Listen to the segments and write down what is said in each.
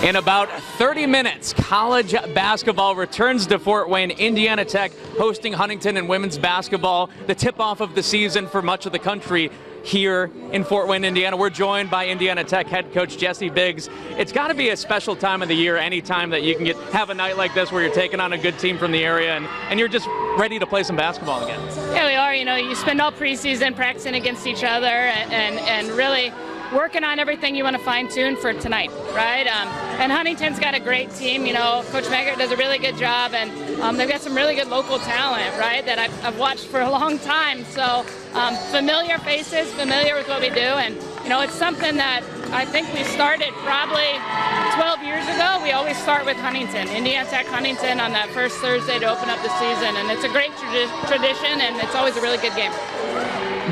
In about 30 minutes, college basketball returns to Fort Wayne. Indiana Tech hosting Huntington in women's basketball. The tip-off of the season for much of the country here in Fort Wayne, Indiana. We're joined by Indiana Tech head coach Jessie. It's got to be a special time of the year, any time that you can have a night like this where you're taking on a good team from the area and you're just ready to play some basketball again. Yeah, we are. You spend all preseason practicing against each other and really working on everything you want to fine-tune for tonight, right? And Huntington's got a great team. Coach Maggart does a really good job, and they've got some really good local talent, right, that I've watched for a long time. So familiar faces, familiar with what we do, and it's something that I think we started probably 12 years ago. We always start with Huntington, Indiana Tech Huntington on that first Thursday to open up the season, and it's a great tradition, and it's always a really good game.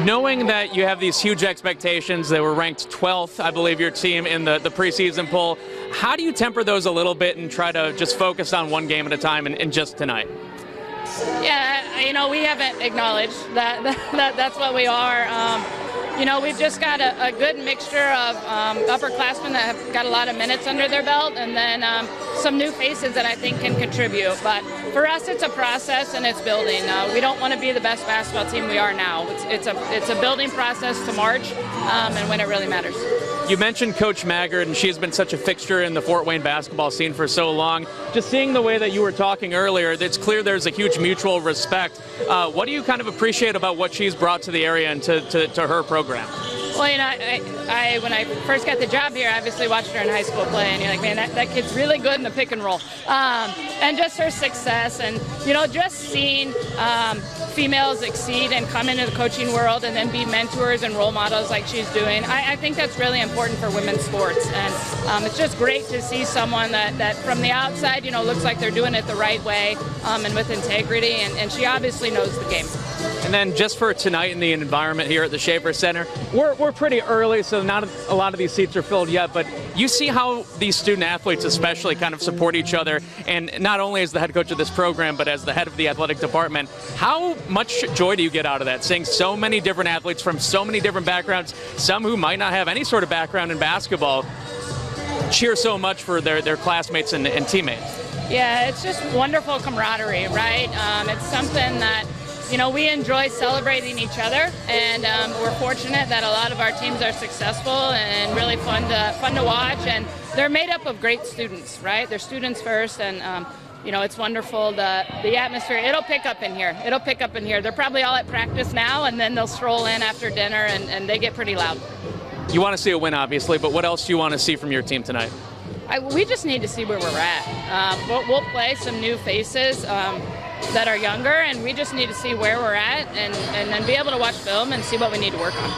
Knowing that you have these huge expectations, they were ranked 12th, I believe, your team in the preseason poll, how do you temper those a little bit and try to just focus on one game at a time and just tonight? Yeah, we haven't acknowledged that's what we are. We've just got a good mixture of upperclassmen that have got a lot of minutes under their belt, and then some new faces that I think can contribute. But for us, it's a process and it's building. We don't want to be the best basketball team we are now. It's a building process to March and when it really matters. You mentioned Coach Maggart, and she has been such a fixture in the Fort Wayne basketball scene for so long. Just seeing the way that you were talking earlier, it's clear there's a huge mutual respect. What do you kind of appreciate about what she's brought to the area and to her program? Well, I when I first got the job here, I obviously watched her in high school play, and you're like, man, that kid's really good in the pick and roll. And just her success, and just seeing females exceed and come into the coaching world and then be mentors and role models like she's doing. I think that's really important for women's sports, and it's just great to see someone that from the outside, looks like they're doing it the right way and with integrity, and she obviously knows the game. And then just for tonight in the environment here at the Schaefer Center, we're pretty early, so not a lot of these seats are filled yet, but you see how these student athletes especially kind of support each other, and not only as the head coach of this program, but as the head of the athletic department. How much joy do you get out of that, seeing so many different athletes from so many different backgrounds, some who might not have any sort of background in basketball, cheer so much for their classmates and teammates? Yeah, it's just wonderful camaraderie, right? It's something that we enjoy celebrating each other, and we're fortunate that a lot of our teams are successful and really fun to watch, and they're made up of great students, right? They're students first, and it's wonderful. The atmosphere, it'll pick up in here. They're probably all at practice now, and then they'll stroll in after dinner, and they get pretty loud. You want to see a win, obviously, but what else do you want to see from your team tonight? We just need to see where we're at. We'll play some new faces that are younger, and we just need to see where we're at and then be able to watch film and see what we need to work on.